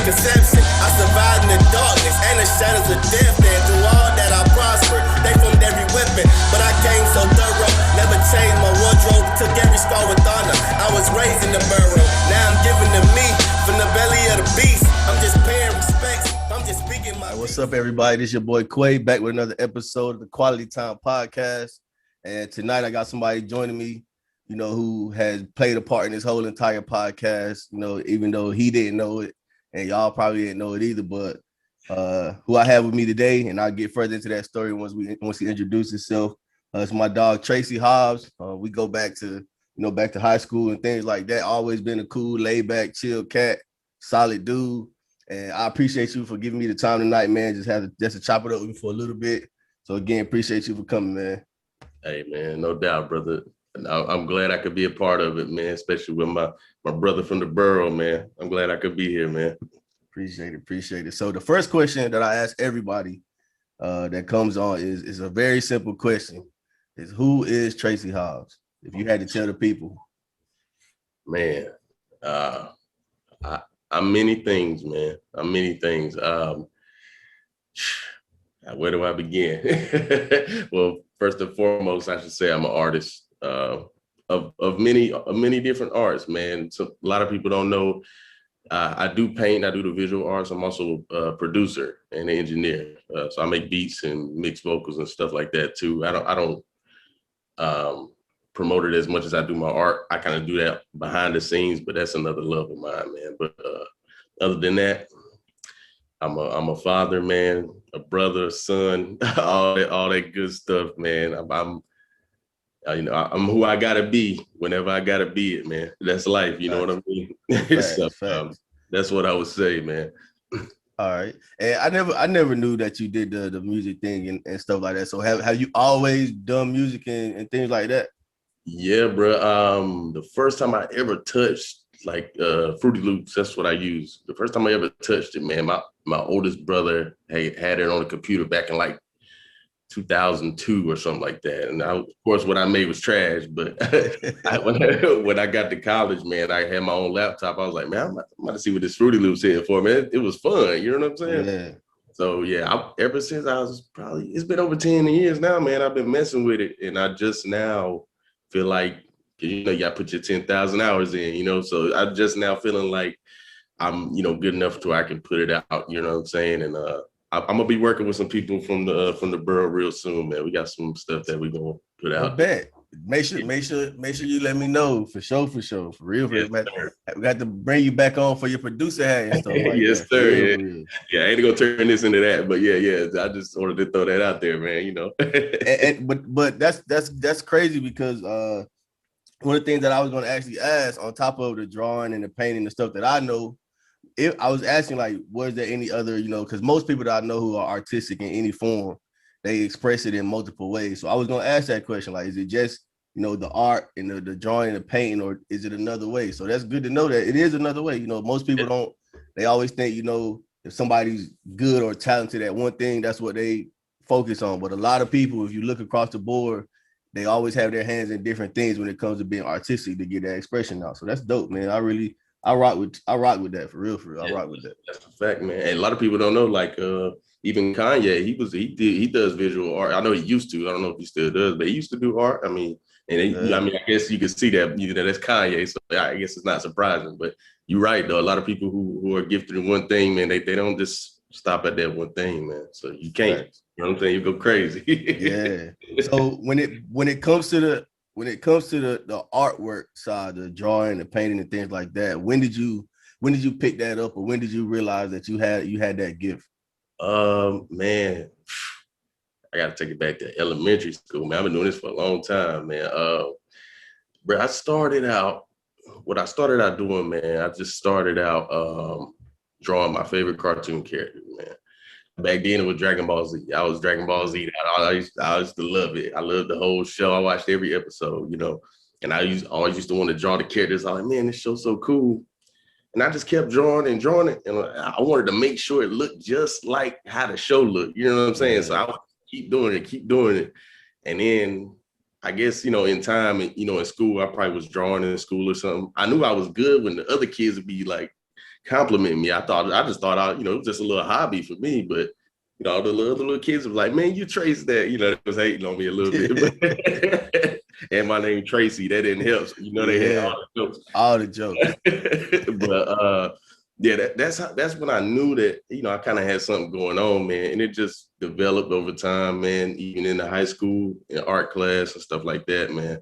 conception. I survived in the darkness and the shadows of death. And through all that I prospered, they formed every weapon. But I came so thorough, never changed my wardrobe. Took every scar with honor. I was raised in the burrow. Now I'm giving to me from the belly of the beast. I'm just paying respects. I'm just speaking my. What's up, everybody? This is your boy Quay back with another episode of the Quality Time podcast. And tonight I got somebody joining me, you know, who has played a part in this whole entire podcast, you know, even though he didn't know it and y'all probably didn't know it either. But who I have with me today, and I'll get further into that story once he introduces himself. It's my dog Tracy Hobbs. We go back to high school and things like that. Always been a cool, laid back, chill cat, solid dude. And I appreciate you for giving me the time tonight, man. Just to chop it up with me for a little bit. So again, appreciate you for coming, man. Hey, man, no doubt, brother. I'm glad I could be a part of it, man, especially with my brother from the borough, man. I'm glad I could be here, man. Appreciate it. So the first question that I ask everybody that comes on is a very simple question. Is who is Tracy Hobbs? If you had to tell the people. Man, I'm many things, man. I'm many things. Where do I begin? Well, first and foremost, I should say I'm an artist of many different arts, man. So a lot of people don't know. I do paint. I do the visual arts. I'm also a producer and an engineer. So I make beats and mix vocals and stuff like that too. I don't promote it as much as I do my art. I kind of do that behind the scenes, but that's another love of mine, man. But other than that, I'm a father, man, a brother, son, all that good stuff, man. I'm who I gotta be whenever I gotta be it, man. That's life, you know what I mean? Facts. That's what I would say, man. All right. And I never knew that you did the music thing and stuff like that. So have you always done music and things like that? Yeah, bro. The first time I ever touched like Fruity Loops, that's what I used. The first time I ever touched it, man, my oldest brother had it on the computer back in like 2002 or something like that. And of course, what I made was trash. But when I got to college, man, I had my own laptop. I was like, man, I'm about to see what this Fruity Loops here for, man. It was fun. You know what I'm saying? Yeah. So yeah, ever since it's been over 10 years now, man, I've been messing with it. And I just now feel like, you got to put your 10,000 hours in, so I'm just now feeling like I'm, good enough to where I can put it out, you know what I'm saying? And I'm going to be working with some people from the borough real soon, man. We got some stuff that we're going to put out. I bet. Make sure you let me know for sure, for real. Yes, we got to bring you back on for your producer hat and stuff like yes, that. Sir. Yeah, I ain't gonna turn this into that, but yeah. I just wanted to throw that out there, man. But that's crazy because one of the things that I was gonna actually ask on top of the drawing and the painting and stuff that I know, I was asking like, was there any other, because most people that I know who are artistic in any form, they express it in multiple ways. So I was gonna ask that question, like, is it just the art and the drawing and the painting, or is it another way? So that's good to know that it is another way. Most people don't. They always think if somebody's good or talented at one thing, that's what they focus on. But a lot of people, if you look across the board, they always have their hands in different things when it comes to being artistic to get that expression out. So that's dope, man. I rock with that for real. I rock with that. That's a fact, man. And a lot of people don't know, like even Kanye, he does visual art. I know he used to. I don't know if he still does, but he used to do art. I mean, I guess you can see that that's Kanye. So I guess it's not surprising. But you're right, though. A lot of people who are gifted in one thing, man, they don't just stop at that one thing, man. So you can't. Right. You know what I'm saying? You go crazy. Yeah. So when it comes to the artwork side, the drawing, the painting, and things like that, when did you pick that up, or when did you realize that you had that gift? Man, I gotta take it back to elementary school, man. I've been doing this for a long time, man. But I started out doing, man, I just started out drawing my favorite cartoon characters, man. Back then it was Dragon Ball Z. I was Dragon Ball Z. I used to love it. I loved the whole show. I watched every episode, and I always used to want to draw the characters. I was like, man, this show's so cool. And I just kept drawing it. And I wanted to make sure it looked just like how the show looked. You know what I'm saying? So I would keep doing it. And then I guess, in time, in school, I probably was drawing in school or something. I knew I was good when the other kids would be like compliment me. I just thought it was just a little hobby for me, but the little kids were like, man, you Trace that, they was hating on me a little bit. And my name Tracy, that didn't help. So, they had all the jokes. But yeah, that's when I knew that, I kind of had something going on, man. And it just developed over time, man, even in the high school, in art class and stuff like that, man.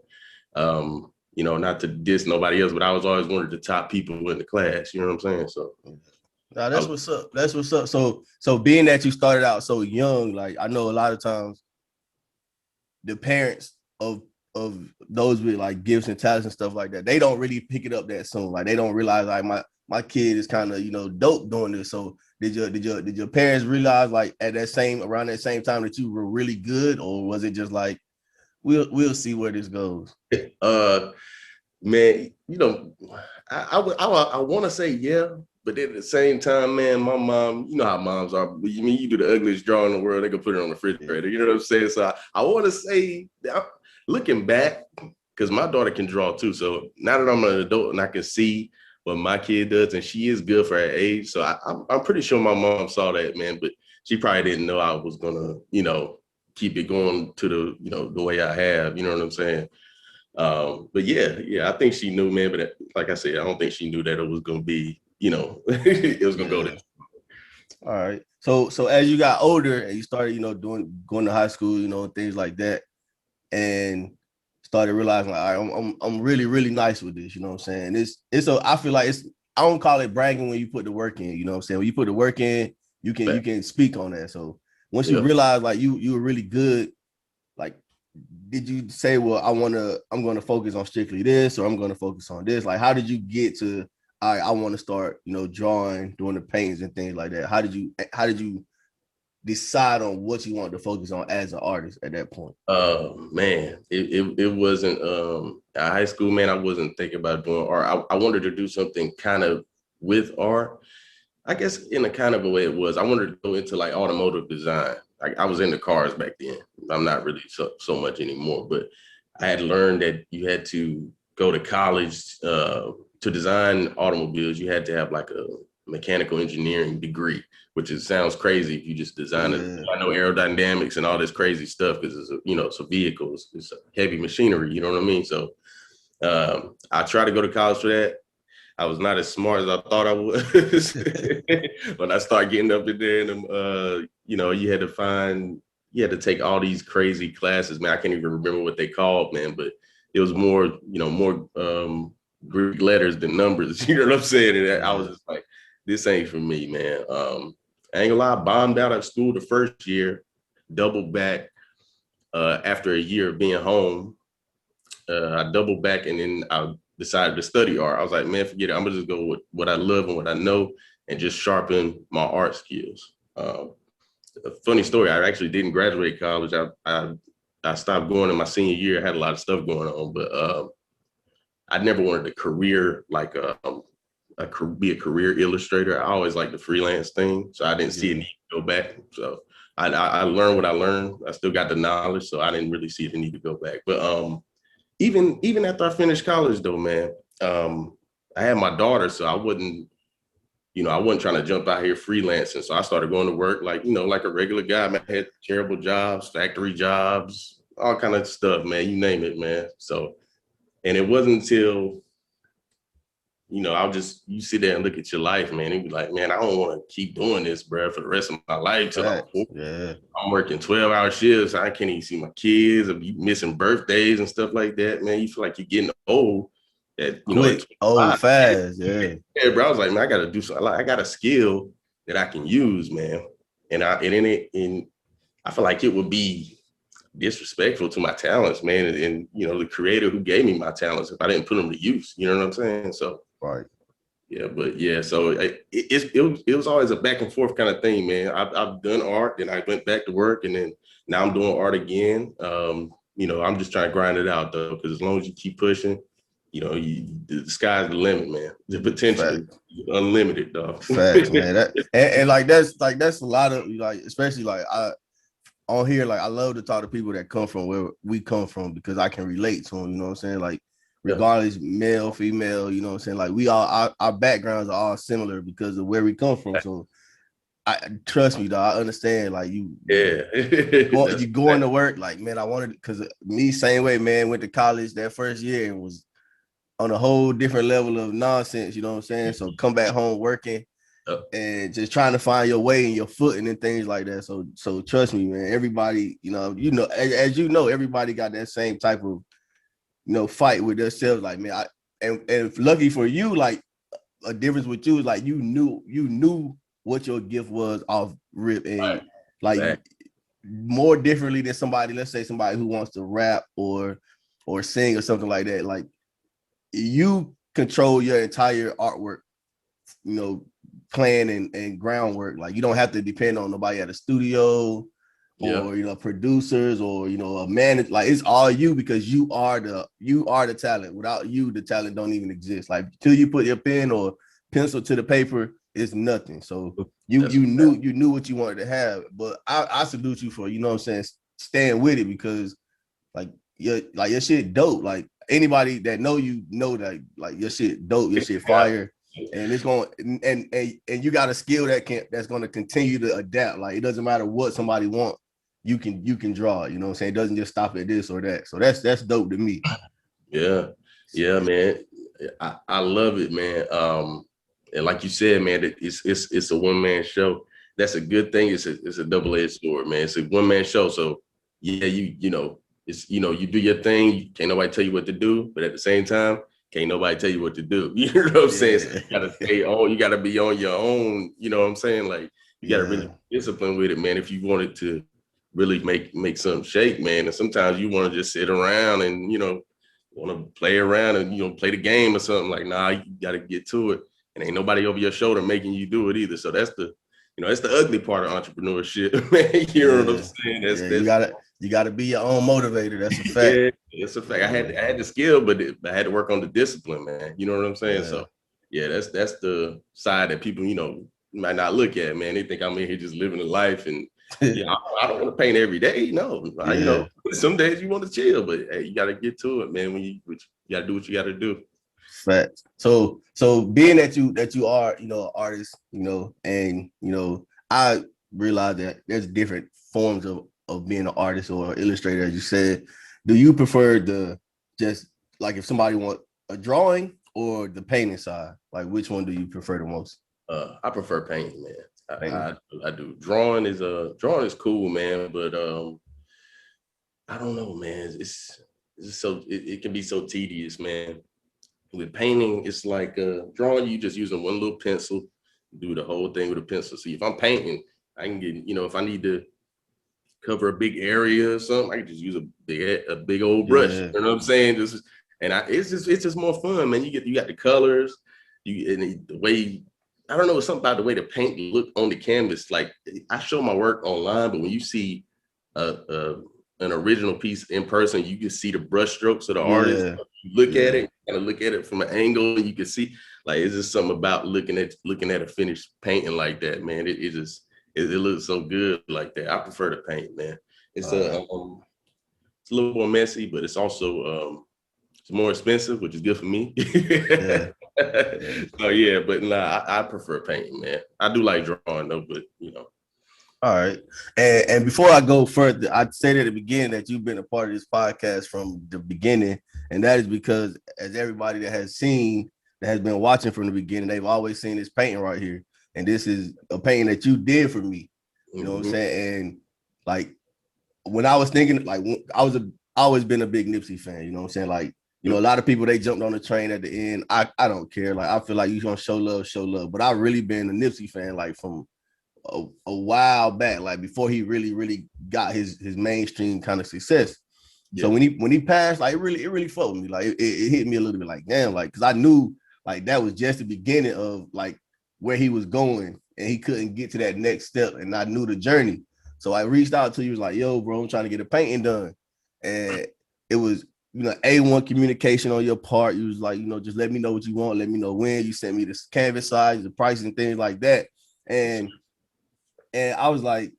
Not to diss nobody else, but I was always one of the top people in the class, you know what I'm saying? So now that's what's up. That's what's up. So being that you started out so young, like I know a lot of times the parents of those with like gifts and talents and stuff like that, they don't really pick it up that soon. Like they don't realize like my kid is kind of dope doing this. So did your parents realize like around that same time that you were really good, or was it just like we'll see where this goes? Man, I want to say yeah, but at the same time, man, my mom, you know how moms are. You do the ugliest drawing in the world, they can put it on the refrigerator. You know what I'm saying? So I want to say, looking back, because my daughter can draw too. So now that I'm an adult and I can see what my kid does, and she is good for her age. So I'm pretty sure my mom saw that, man, but she probably didn't know I was gonna, keep it going to the way I have. You know what I'm saying? But yeah, I think she knew, man. But like I said, I don't think she knew that it was gonna be, it was gonna go there. All right. So as you got older and you started, going to high school, things like that, and started realizing like, all right, I'm really, really nice with this, you know what I'm saying? I feel like I don't call it bragging when you put the work in, you know what I'm saying? When you put the work in, you can speak on that. So once you realize like you were really good, like did you say, well, I'm going to focus on strictly this, or I'm going to focus on this? Like, how did you get to, I want to start, drawing, doing the paintings and things like that? How did you decide on what you wanted to focus on as an artist at that point? Man, it wasn't, at high school, man, I wasn't thinking about doing art. I wanted to do something kind of with art. I guess in a kind of a way it was. I wanted to go into like automotive design. Like I was into cars back then. I'm not really so much anymore, but I had learned that you had to go to college to design automobiles. You had to have like a mechanical engineering degree, which sounds crazy if you just design it. I know aerodynamics and all this crazy stuff because it's a vehicle, it's heavy machinery. You know what I mean? So I tried to go to college for that. I was not as smart as I thought I was. When I started getting up in there, and you had to take all these crazy classes, man. I can't even remember what they called, man, but it was more Greek letters than numbers. You know what I'm saying? And I was just like, this ain't for me, man. I ain't gonna lie, I bombed out of school the first year, doubled back after a year of being home. I doubled back, and then I decided to study art. I was like, man, forget it. I'm gonna just go with what I love and what I know and just sharpen my art skills. A funny story, I actually didn't graduate college. I stopped going in my senior year. I had a lot of stuff going on, but I never wanted a career like be a career illustrator. I always liked the freelance thing, so I didn't see a need to go back. So I learned what I learned. I still got the knowledge, so I didn't really see the need to go back. But even after I finished college, though, man, I had my daughter, so I wasn't trying to jump out here freelancing. So I started going to work like a regular guy. Man, I had terrible jobs, factory jobs, all kind of stuff, man. You name it, man. So, and it wasn't until you sit there and look at your life, man, and be like, man, I don't want to keep doing this, bro, for the rest of my life. I'm working 12-hour shifts. I can't even see my kids. I'll be missing birthdays and stuff like that, man. You feel like you're getting old. Fast, yeah. Yeah, bro. I was like, man, I got to do something. I got a skill that I can use, man. And I feel like it would be disrespectful to my talents, man, and the creator who gave me my talents if I didn't put them to use. You know what I'm saying? So. Right. Yeah, but yeah, so it was always a back and forth kind of thing, man. I've done art, then I went back to work, and then now I'm doing art again. I'm just trying to grind it out though, because as long as you keep pushing, the sky's the limit, man. The potential is unlimited, dog. Facts, man. That's a lot of especially on here, I love to talk to people that come from where we come from because I can relate to them. You know what I'm saying? Like regardless, male, female, you know what I'm saying? Like we all, our backgrounds are all similar because of where we come from. So I trust me, dog. I understand. Like you going to work. Like, man, I wanted, because me same way, man. Went to college that first year and was on a whole different level of nonsense. You know what I'm saying? So come back home working and just trying to find your way and your footing and things like that. So trust me, man. Everybody, as you know, everybody got that same type of fight with themselves. Like, man, and lucky for you, like a difference with you is like you knew what your gift was off rip, and like more differently than somebody, let's say somebody who wants to rap or sing or something like that. Like you control your entire artwork, plan and groundwork. Like you don't have to depend on nobody at a studio or producers or a manager. Like it's all you, because you are the talent. Without you, the talent don't even exist. Like till you put your pen or pencil to the paper, it's nothing. So you knew what you wanted to have. But I salute you for staying with it, because like your shit dope. Like anybody that know that like your shit dope, your shit fire. And it's going and you got a skill that's going to continue to adapt. Like it doesn't matter what somebody wants, you can draw. You know what I'm saying? It doesn't just stop at this or that. So that's dope to me. Yeah, man. I love it, man. And like you said, man, it's a one-man show. That's a good thing. It's a double-edged sword, man. It's a one-man show. So yeah, you do your thing. Can't nobody tell you what to do, but at the same time, can't nobody tell you what to do. You know what I'm saying? So you gotta stay on. You gotta be on your own. You know what I'm saying? Like you gotta really discipline with it, man. If you wanted to really make something shake, man. And sometimes you want to just sit around and want to play around and play the game or something. Like, nah, you gotta get to it. And ain't nobody over your shoulder making you do it either. So that's the ugly part of entrepreneurship, man. You know what I'm saying? You gotta be your own motivator. That's a fact. Yeah, it's a fact. I had the skill, but I had to work on the discipline, man. You know what I'm saying? Yeah. So yeah, that's the side that people, might not look at, man. They think I'm in here just living a life, and I don't want to paint every day. No, some days you want to chill, but hey, you got to get to it, man. You got to do what you got to do. Fact. So being that you are, an artist, and I realize that there's different forms of being an artist or illustrator, as you said. Do you prefer just like if somebody want a drawing or the painting side? Like which one do you prefer the most? I prefer painting, man. I do. Drawing is cool, man, but I don't know, man. It's so it can be so tedious, man. With painting, it's like drawing, you just using one little pencil, do the whole thing with a pencil. See, if I'm painting, I can get, if I need to cover a big area or something, I can just use a big old brush. You know what I'm saying? It's just more fun, man. You got the colors, the way, I don't know, it's something about the way the paint look on the canvas. Like I show my work online, but when you see an original piece in person, you can see the brush strokes of the artist. You look at it, kind of look at it from an angle, and you can see, like, it's just something about looking at a finished painting like that, man. It looks so good like that. I prefer to paint, man. It's a little more messy, but it's also it's more expensive, which is good for me. So yeah, but nah, I prefer painting, man. I do like drawing though, but All right. And before I go further, I'd say at the beginning that you've been a part of this podcast from the beginning. And that is because, as everybody that has been watching from the beginning, they've always seen this painting right here. And this is a painting that you did for me. You know what I'm saying? And like, when I was thinking, like, I always been a big Nipsey fan. You know what I'm saying? Like, a lot of people, they jumped on the train at the end. I don't care. Like, I feel like you're going to show love. But I've really been a Nipsey fan, like, from a while back, like before he really got his mainstream kind of success. So when he passed, like it really fucked with me. Like it hit me a little bit, like damn, like because I knew like that was just the beginning of like where he was going, and he couldn't get to that next step, and I knew the journey. So I reached out to you, was like, yo, bro, I'm trying to get a painting done, and it was A1 communication on your part. You was like, just let me know what you want, let me know when. You sent me the canvas size, the price, and things like that, and I was like,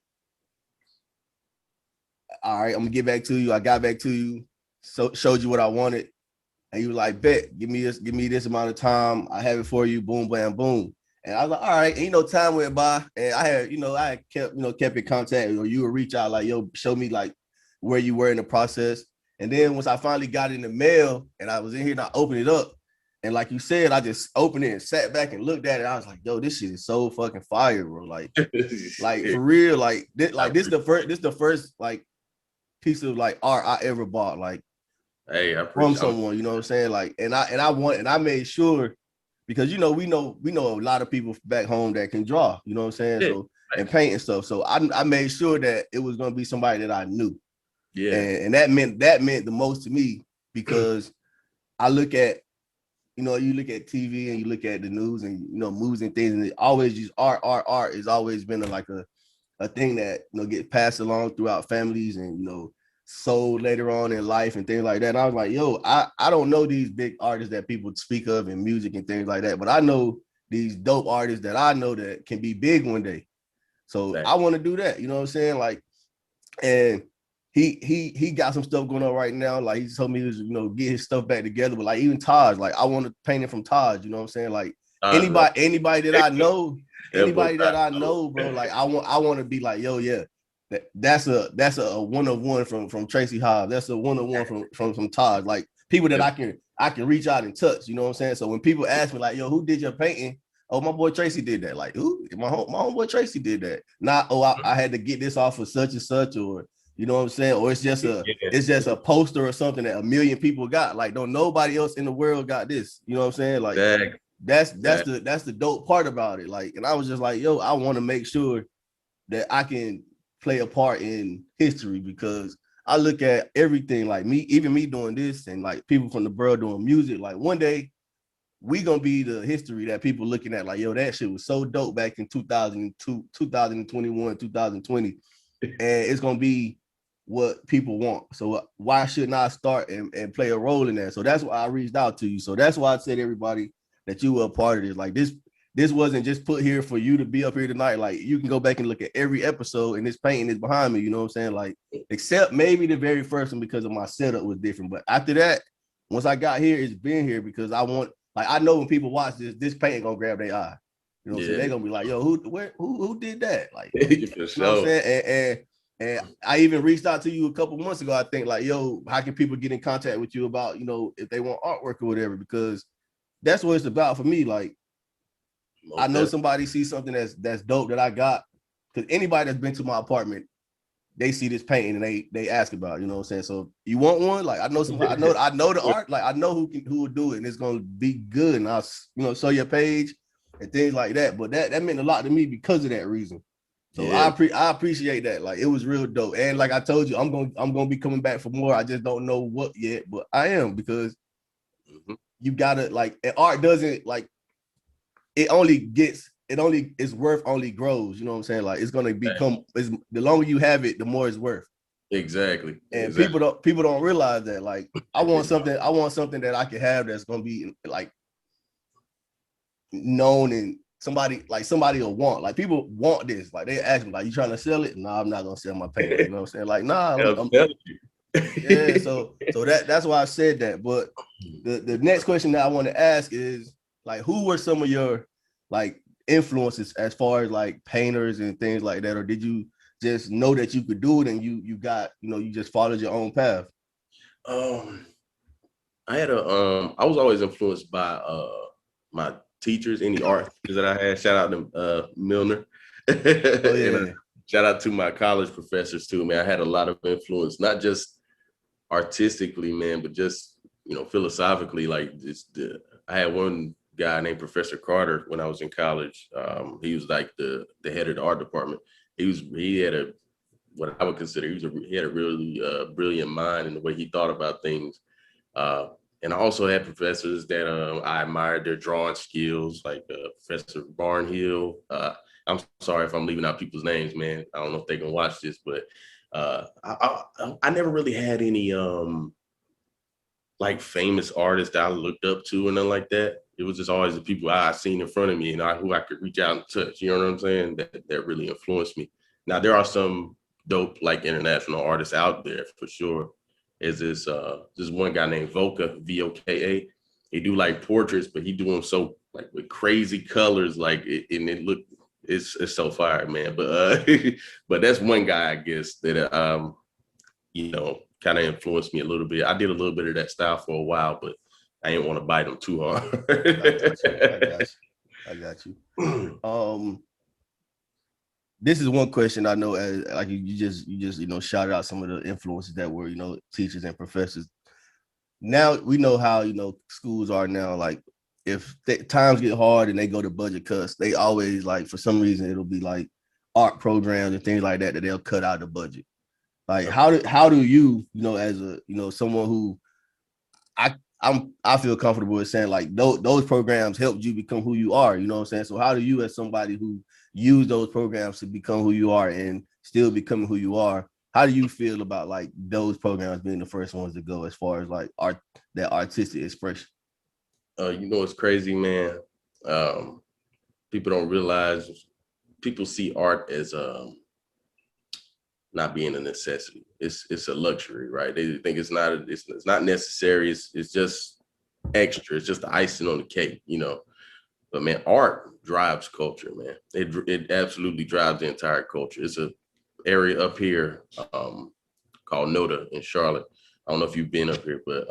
all right, I'm gonna get back to you. I got back to you, so showed you what I wanted. And you like, bet, give me this amount of time. I have it for you. Boom, bam, boom. And I was like, all right. And, time went by, and I had kept in contact, or you would reach out like, yo, show me like where you were in the process. And then once I finally got it in the mail and I was in here and I opened it up, and like you said, I just opened it and sat back and looked at it. I was like, yo, this shit is so fucking fire, bro. Like for real, this the first like piece of like art I ever bought, like from someone, you know what I'm saying? Like, and I made sure, because we know a lot of people back home that can draw, you know what I'm saying? Yeah. So and paint and stuff. So I made sure that it was gonna be somebody that I knew. Yeah. And that meant the most to me, because I look at, you look at TV and you look at the news and movies and things, and it always just art has always been a thing that gets passed along throughout families and sold later on in life and things like that. And I was like, yo, I don't know these big artists that people speak of in music and things like that, but I know these dope artists that I know that can be big one day. So I want to do that, you know what I'm saying? Like, and he got some stuff going on right now. Like, he told me he was, get his stuff back together. But like, even Taj, like, I want to paint it from Taj, you know what I'm saying? Like, anybody that I know, bro, like, I want to be like, yo, yeah, that's a one of one from Tracy Hobbs. That's a one of one from Taj. Like, people that I can reach out and touch, you know what I'm saying? So when people ask me like, yo, who did your painting? Oh, my boy Tracy did that. Like, who? My homeboy Tracy did that. Not, I had to get this off of such and such, or you know what I'm saying? Or it's just a poster or something that a million people got. Like, don't nobody else in the world got this. You know what I'm saying? Like, that's the dope part about it. Like, and I was just like, yo, I want to make sure that I can play a part in history, because I look at everything, like me doing this, and like people from the world doing music. Like, one day we gonna be the history that people looking at, like, yo, that shit was so dope back in 2002, 2021, 2020. And it's gonna be what people want. So why shouldn't I start and play a role in that? So that's why I reached out to you. So that's why I said, everybody, that you were a part of this. Like, this wasn't just put here for you to be up here tonight. Like, you can go back and look at every episode, and this painting is behind me, you know what I'm saying? Like, except maybe the very first one, because of my setup was different. But after that, once I got here, it's been here because I want, like, I know when people watch this painting gonna grab their eye. You know what I'm saying? They're gonna be like, yo, who did that? Like, you know what I'm saying? And I even reached out to you a couple months ago, I think, like, yo, how can people get in contact with you about, if they want artwork or whatever? Because that's what it's about for me. Like, I know somebody sees something that's dope that I got, because anybody that's been to my apartment, they see this painting and they ask about it, you know what I'm saying? So, you want one? Like, I know somebody, I know the art, like, I know who will do it, and it's gonna be good, and I'll show your page and things like that. But that meant a lot to me because of that reason. So I appreciate that. Like, it was real dope. And like I told you, I'm gonna be coming back for more. I just don't know what yet, but I am, because you gotta, like, art doesn't, like, its worth only grows. You know what I'm saying? Like, it's gonna become, the longer you have it, the more it's worth. Exactly. And people don't realize that. Like, I want something that I can have that's gonna be like known, and somebody will want. Like, people want this. Like, they ask me, like, you trying to sell it? No, I'm not gonna sell my painting. You know what I'm saying? Like, nah, I'm yeah. So that's why I said that. But the next question that I want to ask is, like, who were some of your, like, influences as far as, like, painters and things like that? Or did you just know that you could do it and you got, you just followed your own path? I was always influenced by my teachers, any art that I had. Shout out to Milner. Oh, yeah. And shout out to my college professors too, man. I had a lot of influence, not just artistically, man, but just, philosophically. Like, I had one guy named Professor Carter when I was in college. He was like the head of the art department. He had what I would consider, he had a really brilliant mind in the way he thought about things. And I also had professors that I admired their drawing skills, like Professor Barnhill. I'm sorry if I'm leaving out people's names, man. I don't know if they can watch this, but I never really had any like famous artists that I looked up to or nothing like that. It was just always the people I seen in front of me and who I could reach out and touch. You know what I'm saying? That really influenced me. Now, there are some dope, like, international artists out there for sure. is this one guy named Voka, Voka. He do like portraits, but he do them so like with crazy colors, like and it look it's so fire, man. But but that's one guy I guess that kind of influenced me a little bit. I did a little bit of that style for a while, but I didn't want to bite him too hard. I got you. This is one question I know, as like you just shouted out some of the influences that were teachers and professors. Now we know how schools are now. Like if times get hard and they go to budget cuts, they always like for some reason it'll be like art programs and things like that they'll cut out the budget. Like how do you as a someone who I feel comfortable with saying like those programs helped you become who you are, you know what I'm saying? So how do you, as somebody who use those programs to become who you are and still becoming who you are, how do you feel about like those programs being the first ones to go as far as like that artistic expression? It's crazy, man. People don't realize, people see art as not being a necessity. It's a luxury, right? They think it's not necessary. It's just extra. It's just the icing on the cake, But man, art drives culture, man. It absolutely drives the entire culture. It's a area up here called Noda in Charlotte. I don't know if you've been up here, but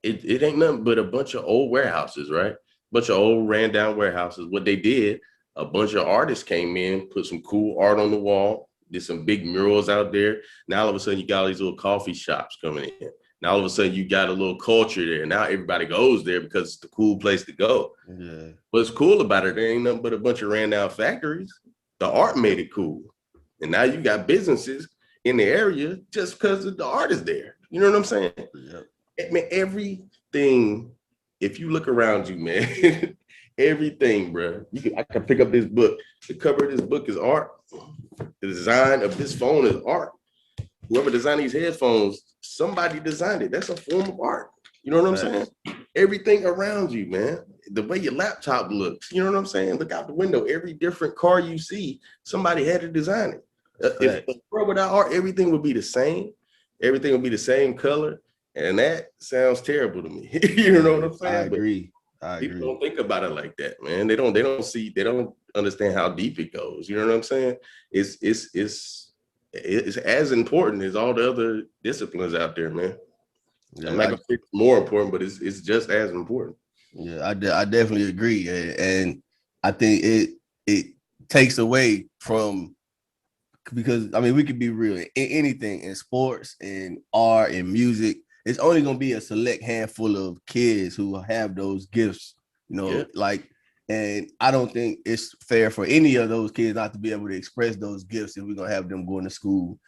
it ain't nothing but a bunch of old warehouses, right? Bunch of old ran down warehouses. What they did, a bunch of artists came in, put some cool art on the wall, did some big murals out there. Now all of a sudden you got all these little coffee shops coming in. Now all of a sudden you got a little culture there. Now everybody goes there because it's the cool place to go. Yeah. What's cool about it, there ain't nothing but a bunch of ran down factories. The art made it cool. And now you got businesses in the area just because of the art is there. You know what I'm saying? Yeah. I mean, everything, if you look around you, man, everything, bro. I can pick up this book. The cover of this book is art. The design of this phone is art. Whoever designed these headphones, somebody designed it. That's a form of art. You know what I'm saying? Everything around you, man. The way your laptop looks, you know what I'm saying? Look out the window. Every different car you see, somebody had to design it. If the world without art, everything would be the same. Everything would be the same color. And that sounds terrible to me. You know what I'm saying? I agree. People don't think about it like that, man. They don't understand how deep it goes. You know what I'm saying? It's as important as all the other disciplines out there, man. Yeah, I'm not gonna say it's more important, but it's just as important. Yeah, I definitely agree, and I think it takes away from, because I mean we could be real in anything, in sports, in art, in music. It's only gonna be a select handful of kids who have those gifts, like. And I don't think it's fair for any of those kids not to be able to express those gifts if we're going to have them going to school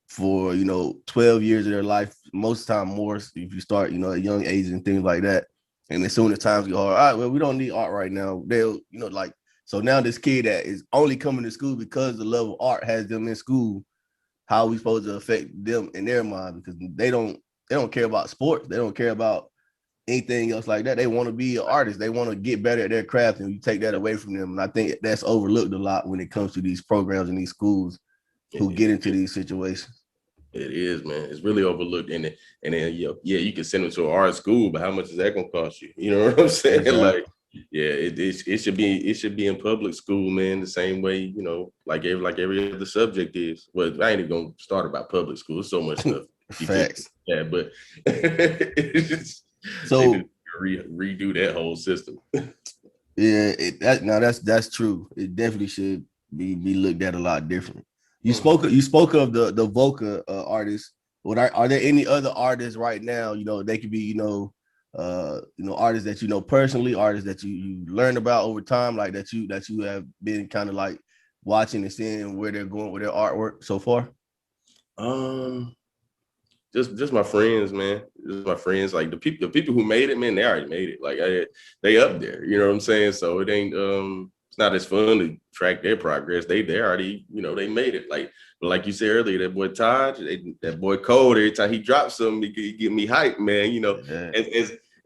for, 12 years of their life, most of the time more if you start, at young age and things like that. And as soon as times get hard, all right, well, we don't need art right now. They'll, so now this kid that is only coming to school because the love of art has them in school, how are we supposed to affect them in their mind? Because they don't care about sports. They don't care about anything else like that. They want to be an artist. They want to get better at their craft, and you take that away from them. And I think that's overlooked a lot when it comes to these programs and these schools who get into these situations. It is, man. It's really overlooked. And then you can send them to an art school, but how much is that gonna cost you? You know what I'm saying? Exactly. Like, yeah, it should be in public school, man, the same way, like every other subject is. Well, I ain't even gonna start about public school. There's so much stuff. Facts. Yeah, but it's just, so redo that whole system. Yeah, that's true. It definitely should be looked at a lot different. You spoke of the Voca artists. Are there any other artists right now? They could be artists that personally, artists that you learned about over time, like that you have been kind of like watching and seeing where they're going with their artwork so far. Just my friends, man. Just my friends. Like the people who made it, man, they already made it. Like they up there. You know what I'm saying? So it ain't it's not as fun to track their progress. They already, they made it. Like you said earlier, that boy Todd, that boy Cole, every time he drops something, he get me hyped, man. Yeah.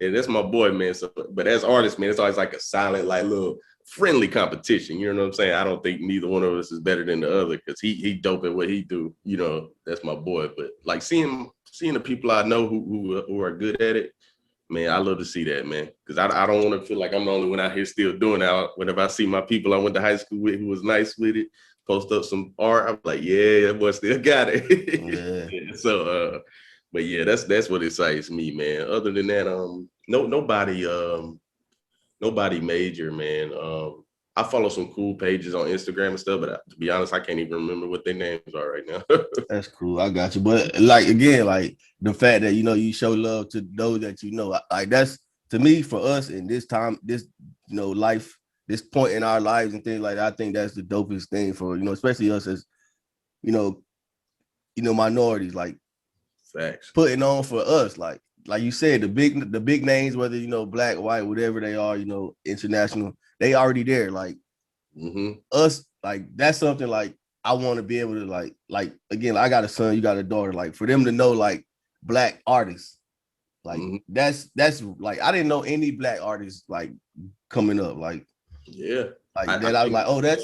And that's my boy, man. So, but as artists, man, it's always like a silent, like little friendly competition. You know what I'm saying? I don't think neither one of us is better than the other because he dope at what he do. You know, that's my boy. But like seeing the people I know who are good at it, man, I love to see that, man. Because I don't want to feel like I'm the only one out here still doing it. Whenever I see my people I went to high school with who was nice with it, post up some art, I'm like, yeah, that boy still got it. Yeah. So, but yeah, that's what excites me, man. Other than that, nobody major, man. I follow some cool pages on Instagram and stuff, but to be honest, I can't even remember what their names are right now. That's cool. I got you. But like again, like the fact that you show love to those that like that's to me for us in this time, this life, this point in our lives and things like that. I think that's the dopest thing for especially us as minorities, like facts putting on for us, like you said, the big names, whether black, white, whatever they are, international, they already there. Like us, like that's something like I want to be able to like again, I got a son, you got a daughter, like for them to know like black artists, like that's like I didn't know any black artists like coming up, like like I was like, oh, that's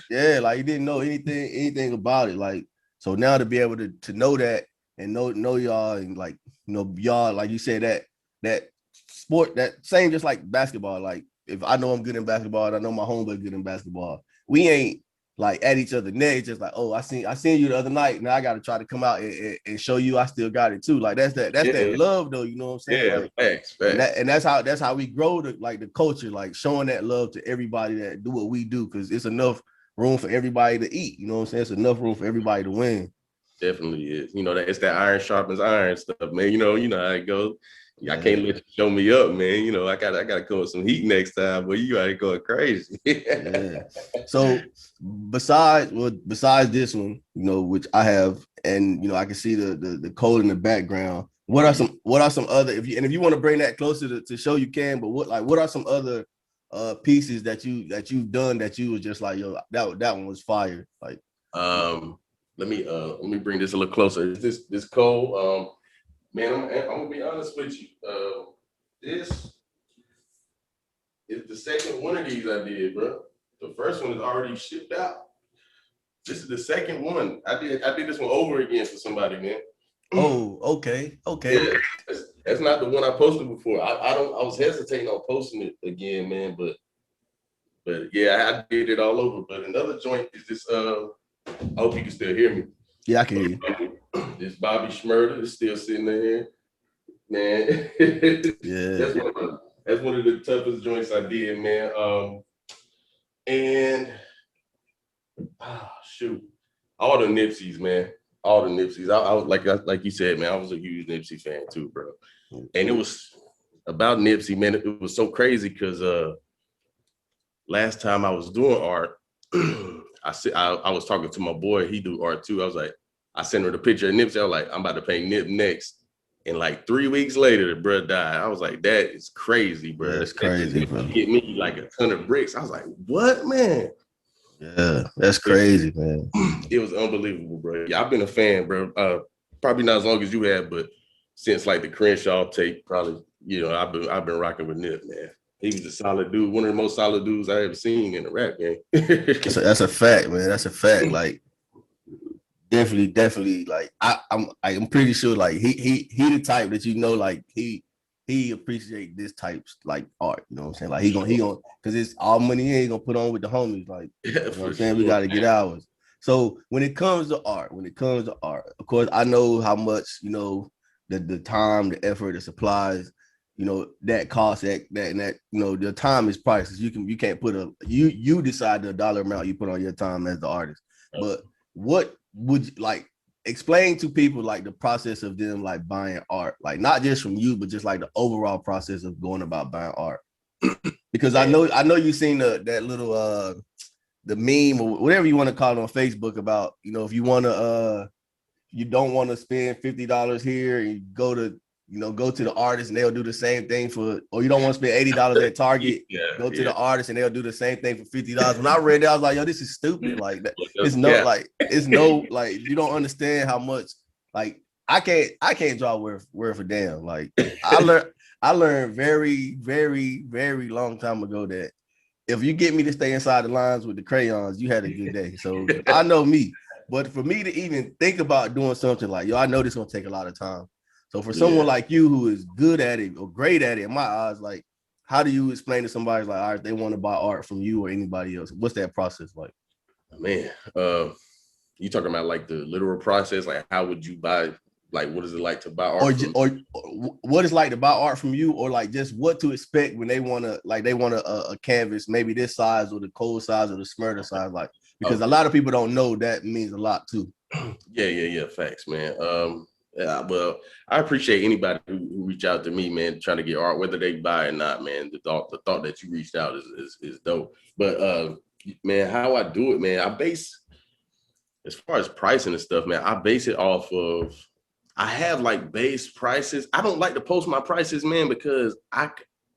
yeah, like you didn't know anything about it, like so now to be able to know that and know y'all and like y'all, like you said, that sport, that same just like basketball, like if I know I'm good in basketball and I know my homeboy good in basketball, we ain't like at each other neck, just like, oh, I seen you the other night. Now I got to try to come out and show you I still got it too. Like that's that love though. You know what I'm saying? Yeah, like, facts. And that's how we grow the culture, like showing that love to everybody that do what we do, because it's enough room for everybody to eat. You know what I'm saying? It's enough room for everybody to win. Definitely is. It's that iron sharpens iron stuff, man. You know how it goes. I can't let you show me up, man. I gotta come with some heat next time, but you gotta go crazy. Yeah. So besides this one, which I have, and I can see the code in the background. What are some other, if you want to bring that closer to show, you can, but what are some other pieces that you've done that you was just like, yo, that one was fire? Like let me bring this a little closer. This code, man, I'm gonna be honest with you. This is the second one of these I did, bro. The first one is already shipped out. This is the second one. I did this one over again for somebody, man. Oh, okay. Yeah, that's not the one I posted before. I was hesitating on posting it again, man, but yeah, I did it all over. But another joint is this. I hope you can still hear me. Yeah, I can hear you. This Bobby Schmurder is still sitting there, man. Yeah, that's one of the toughest joints I did, man. And shoot, all the Nipseys, man, all the Nipseys. I was like you said, man, I was a huge Nipsey fan too, bro. And it was about Nipsey, man. It was so crazy because last time I was doing art, I was talking to my boy. He do art too. I was like, I sent her the picture of Nipsey. I was like, I'm about to paint Nip next. And like 3 weeks later, the bro died. I was like, that is crazy, bro. That's crazy, bro. Get me like a ton of bricks. I was like, what, man? Yeah, that's crazy, man. It was unbelievable, bro. Yeah, I've been a fan, bro. Probably not as long as you have, but since like the Crenshaw tape, probably, I've been rocking with Nip, man. He was a solid dude, one of the most solid dudes I ever seen in the rap game. That's a fact, man. That's a fact. Like, definitely. Like, I'm pretty sure, like he the type that like he appreciate this type like art. You know what I'm saying? Like he gonna because it's all money he ain't gonna put on with the homies. Like, you know what I'm saying? We got to get ours. So when it comes to art, of course I know how much the time, the effort, the supplies, that cost that the time is priceless. You can't put you decide the dollar amount you put on your time as the artist. But what would you like explain to people like the process of them like buying art, like not just from you, but just like the overall process of going about buying art? Because I know you've seen that little the meme or whatever you want to call it on Facebook about, if you want to you don't want to spend $50 here and go to the artist and they'll do the same thing or you don't want to spend $80 at Target, go to the artist and they'll do the same thing for $50. When I read that, I was like, yo, this is stupid. Like it's no like you don't understand how much, like I can't draw word for damn. Like I learned very, very, very long time ago that if you get me to stay inside the lines with the crayons, you had a good day. So I know me. But for me to even think about doing something like, yo, I know this is gonna take a lot of time. So for someone like you who is good at it or great at it, in my eyes, like, how do you explain to somebody like, all right, they want to buy art from you or anybody else? What's that process like? Man, you talking about like the literal process? Like, how would you buy? Like, what is it like to buy art? Or what it's like to buy art from you, or like just what to expect when they want to, like, they want a canvas, maybe this size or the cold size or the Smyrna size, like, because a lot of people don't know that means a lot too. Yeah. Facts, man. Yeah, well, I appreciate anybody who reach out to me, man, trying to get art, whether they buy or not, man. The thought that you reached out is dope. But man, how I do it, man, I base, as far as pricing and stuff, man, I base it off of, I have like base prices. I don't like to post my prices, man, because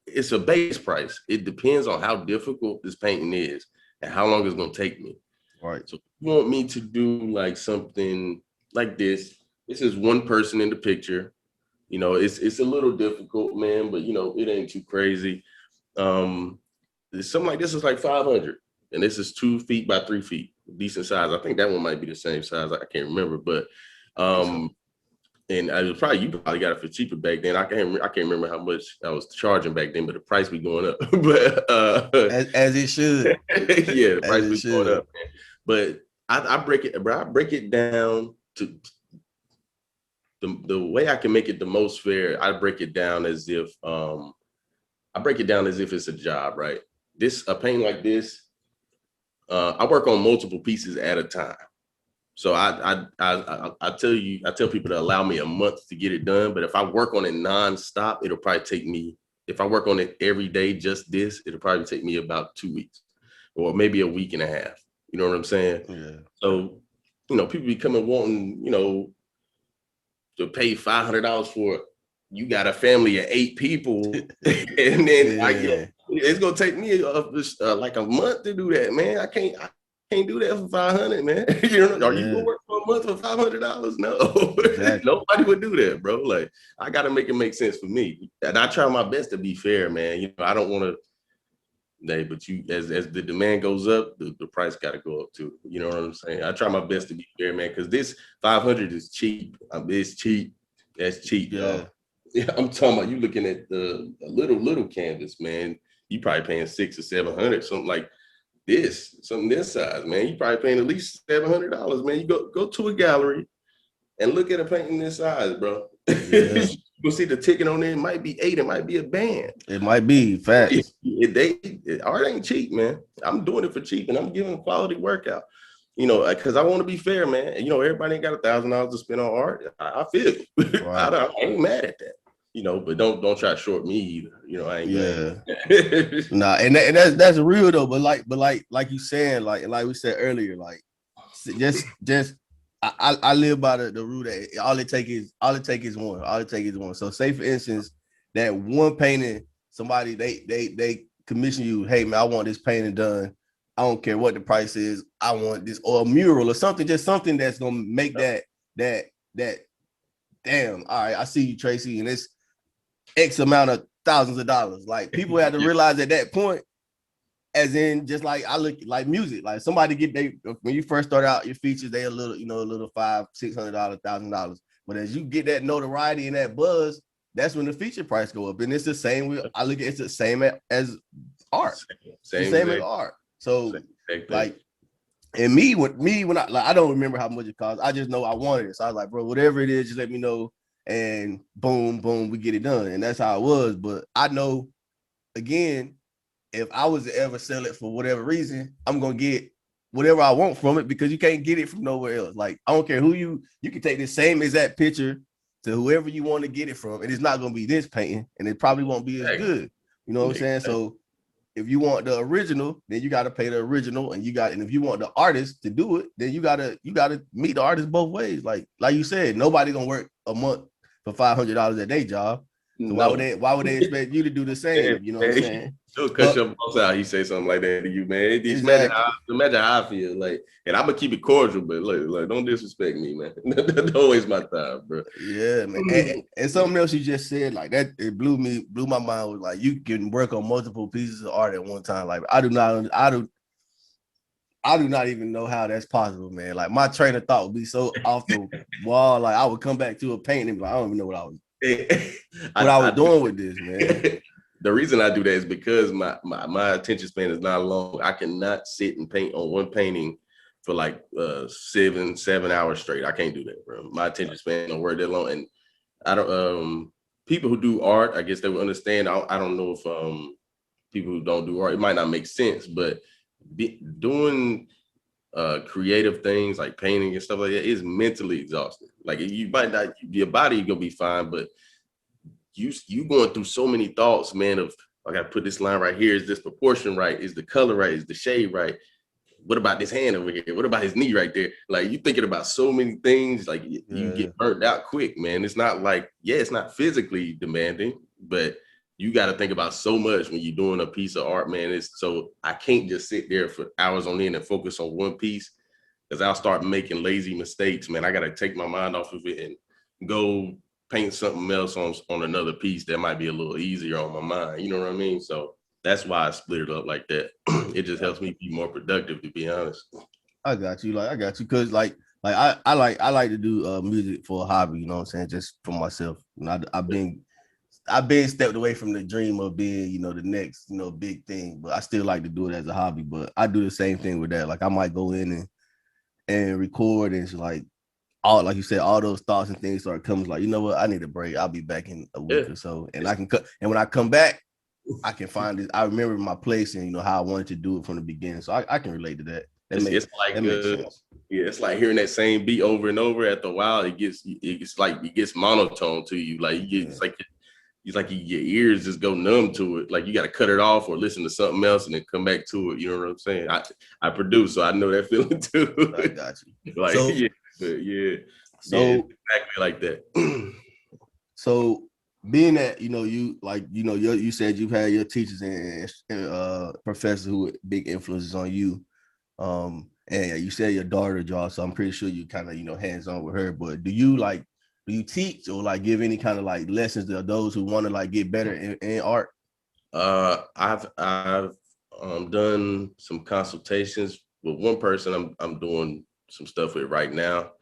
it's a base price. It depends on how difficult this painting is and how long it's gonna take me. Right. So if you want me to do like something like this is one person in the picture. You know, it's a little difficult, man, but you know, it ain't too crazy. Something like this is like 500, and this is 2 feet by 3 feet, decent size. I think that one might be the same size. I can't remember, but and you probably got it for cheaper back then. I can't remember how much I was charging back then, but the price be going up. But as it should. Yeah, the price be going up, man. But I break it down to the way I can make it the most fair. I break it down as if it's a job, right? A painting like this, I work on multiple pieces at a time. So I tell people to allow me a month to get it done. But if I work on it nonstop, it'll probably take me, if I work on it every day, just this, it'll probably take me about 2 weeks or maybe a week and a half. You know what I'm saying? Yeah. So, you know, people be coming wanting, you know, to pay $500 for it. You got a family of 8 people, and then it's gonna take me like a month to do that, man. I can't do that for 500, man. You know, are you gonna work for a month for $500? No, exactly. Nobody would do that, bro. Like, I gotta make it make sense for me, and I try my best to be fair, man. You know, I don't want to. But you, as the demand goes up, the price got to go up too. You know what I'm saying? I try my best to be fair, man, because this 500 is cheap. It's cheap. That's cheap, y'all. Yeah, I'm talking about, you looking at the little canvas, man. You probably paying $600 or $700, something this size, man. You probably paying at least $700, man. You go to a gallery and look at a painting this size, bro. Yeah. You'll see the ticket on there. It might be 8. It might be a band. It might be facts. Art ain't cheap, man. I'm doing it for cheap, and I'm giving quality work out. You know, because I want to be fair, man. You know, everybody ain't got $1,000 to spend on art. I feel it. Right. I ain't mad at that. You know, but don't try to short me either. You know, I ain't mad. Nah, and that's real though. But like you saying, like we said earlier, like just. I live by the rule that all it take is one. So say for instance, that one painting, somebody they commission you, hey man, I want this painting done. I don't care what the price is. I want this, or a mural or something, just something that's gonna make that damn, all right, I see you, Tracy, and it's X amount of thousands of dollars. Like, people have to realize at that point, as in, just like I look like music, like somebody when you first start out your features, they a little $500, $600, $1,000. But as you get that notoriety and that buzz, that's when the feature price go up. And it's the same way I look at it's the same as art. Same as art. So like, and when I don't remember how much it costs. I just know I wanted it. So I was like, bro, whatever it is, just let me know. And boom, we get it done. And that's how it was. But I know, again, if I was to ever sell it for whatever reason, I'm gonna get whatever I want from it, because you can't get it from nowhere else. Like, I don't care who you can take the same exact picture to whoever you want to get it from, and it's not gonna be this painting, and it probably won't be as good. You know what I'm saying? So if you want the original, then you gotta pay the original, and if you want the artist to do it, then you gotta meet the artist both ways. Like you said, nobody gonna work a month for $500 at their job. So No. why would they expect you to do the same? You know what I'm saying? Don't cut your boss out. He say something like that to you, man. Just Exactly. imagine how I feel. Like, and I'm gonna keep it cordial, but like don't disrespect me, man. Don't waste my time, bro. Yeah, man. And something else you just said, like that, it blew my mind. Was like you can work on multiple pieces of art at one time. Like I do not even know how that's possible, man. Like my train of thought would be so off the wall. Like I would come back to a painting and be like, I don't even know what I was doing with this, man. The reason I do that is because my attention span is not long. I cannot sit and paint on one painting for like 7 hours straight. I can't do that, bro. My attention span don't work that long. And I don't people who do art, I guess they would understand. I don't know if people who don't do art, it might not make sense, but doing creative things like painting and stuff like that is mentally exhausting. Like you might not, your body gonna be fine, but you going through so many thoughts, man, of I gotta put this line right here. Is this proportion right? Is the color right? Is the shade right? What about this hand over here? What about his knee right there? Like you thinking about so many things, like you get burnt out quick, man. It's not like, it's not physically demanding, but you got to think about so much when you're doing a piece of art, man. So I can't just sit there for hours on end and focus on one piece, because I'll start making lazy mistakes, man. I got to take my mind off of it and go paint something else on another piece that might be a little easier on my mind. You know what I mean? So that's why I split it up like that. It just helps me be more productive, to be honest. I got you. Because like I like to do music for a hobby, you know what I'm saying? Just for myself. You know, I've been stepped away from the dream of being, you know, the next, you know, big thing, but I still like to do it as a hobby. But I do the same thing with that. Like I might go in and record, and it's like like you said, all those thoughts and things start coming. Like, you know what, I need a break. I'll be back in a week or so, and I can cut. And when I come back, I can find it. I remember my place and, you know, how I wanted to do it from the beginning. So I can relate to that. That makes sense. Yeah, it's like hearing that same beat over and over. After a while, it gets monotone to you. Like it's like your ears just go numb to it. Like you got to cut it off or listen to something else and then come back to it. You know what I'm saying? I produce, so I know that feeling too. I got you. Like so, exactly like that. So being that, you know, you said you've had your teachers and professors who were big influences on you. And you said your daughter draws, so I'm pretty sure you kind of, you know, hands-on with her. But do you teach or like give any kind of like lessons to those who want to like get better in art? I've done some consultations with one person I'm doing some stuff with right now.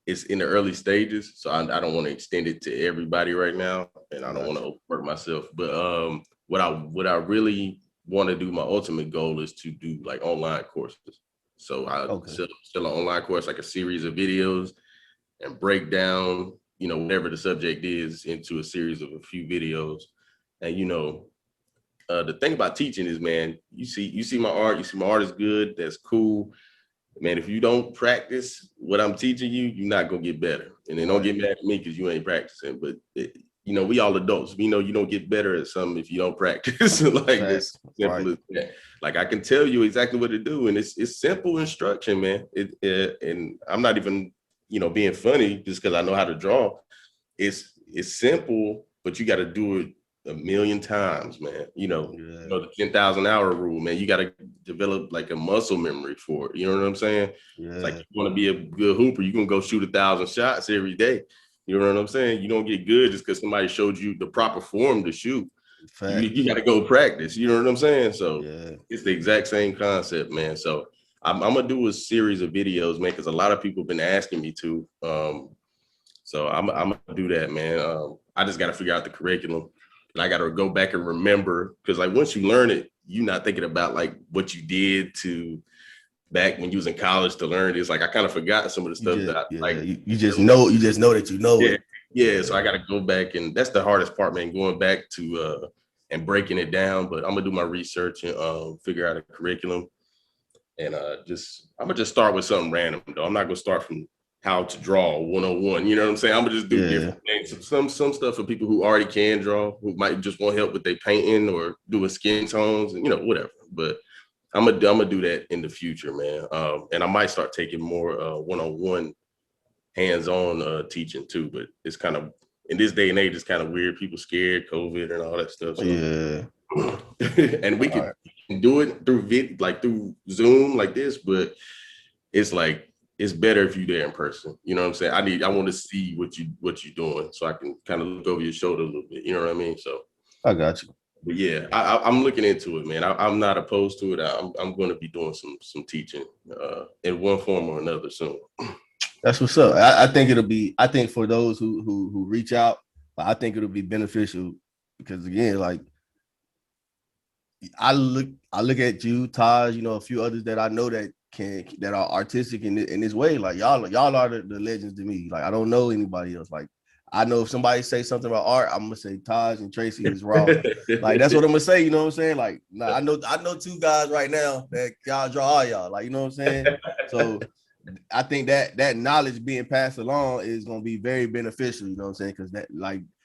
It's in the early stages, so I don't want to extend it to everybody right now, and I don't want to overwork myself. But what I really want to do, my ultimate goal is to do like online courses. So I still an online course, like a series of videos, and break down, you know, whatever the subject is into a series of a few videos. And, you know, the thing about teaching is, man, you see my art is good. That's cool. Man, if you don't practice what I'm teaching you, you're not going to get better. And then don't get mad at me because you ain't practicing. But, you know, we all adults. We know you don't get better at something if you don't practice. Like this simple as that. Like I can tell you exactly what to do. And it's simple instruction, man. And I'm not even, you know, being funny just because I know how to draw. It's simple, but you got to do it a million times, man. You know the 10,000 hour rule, man. You got to develop like a muscle memory for it. You know what I'm saying? Yeah. It's like you want to be a good hooper, you're gonna go shoot 1,000 shots every day. You know what I'm saying? You don't get good just because somebody showed you the proper form to shoot. You got to go practice. You know what I'm saying? So it's the exact same concept, man. So I'm gonna do a series of videos, man, because a lot of people have been asking me to. So I'm gonna do that, man. I just got to figure out the curriculum. And I got to go back and remember, because like once you learn it, you're not thinking about like what you did to back when you was in college to learn. It's like I kind of forgot some of the stuff you just know that you know it. Yeah. So I got to go back, and that's the hardest part, man. Going back to and breaking it down. But I'm gonna do my research and figure out a curriculum, and I'm gonna just start with something random though. I'm not gonna start from how to draw 101. You know what I'm saying? I'm gonna just do different things. Some stuff for people who already can draw, who might just want help with their painting or doing skin tones and, you know, whatever. But I'm gonna do that in the future, man. And I might start taking more one-on-one hands-on teaching too, but it's kind of in this day and age, it's kind of weird. People scared COVID and all that stuff. So. Yeah. And we can do it through Zoom like this, but it's like it's better if you're there in person. You know what I'm saying? I want to see what you're doing, so I can kind of look over your shoulder a little bit. You know what I mean? So I got you. But yeah, I'm looking into it, man. I'm not opposed to it. I'm going to be doing some teaching in one form or another soon. That's what's up. I think it'll be. I think for those who reach out, I think it'll be beneficial because again, like I look at you, Taj, you know, a few others that I know that are artistic in this way. Like y'all are the legends to me. Like I don't know anybody else. Like I know if somebody say something about art, I'm gonna say Taj and Tracy is raw. Like that's what I'm gonna say. You know what I'm saying? Like nah, I know two guys right now that y'all draw all y'all. Like you know what I'm saying? So I think that knowledge being passed along is gonna be very beneficial. You know what I'm saying? Because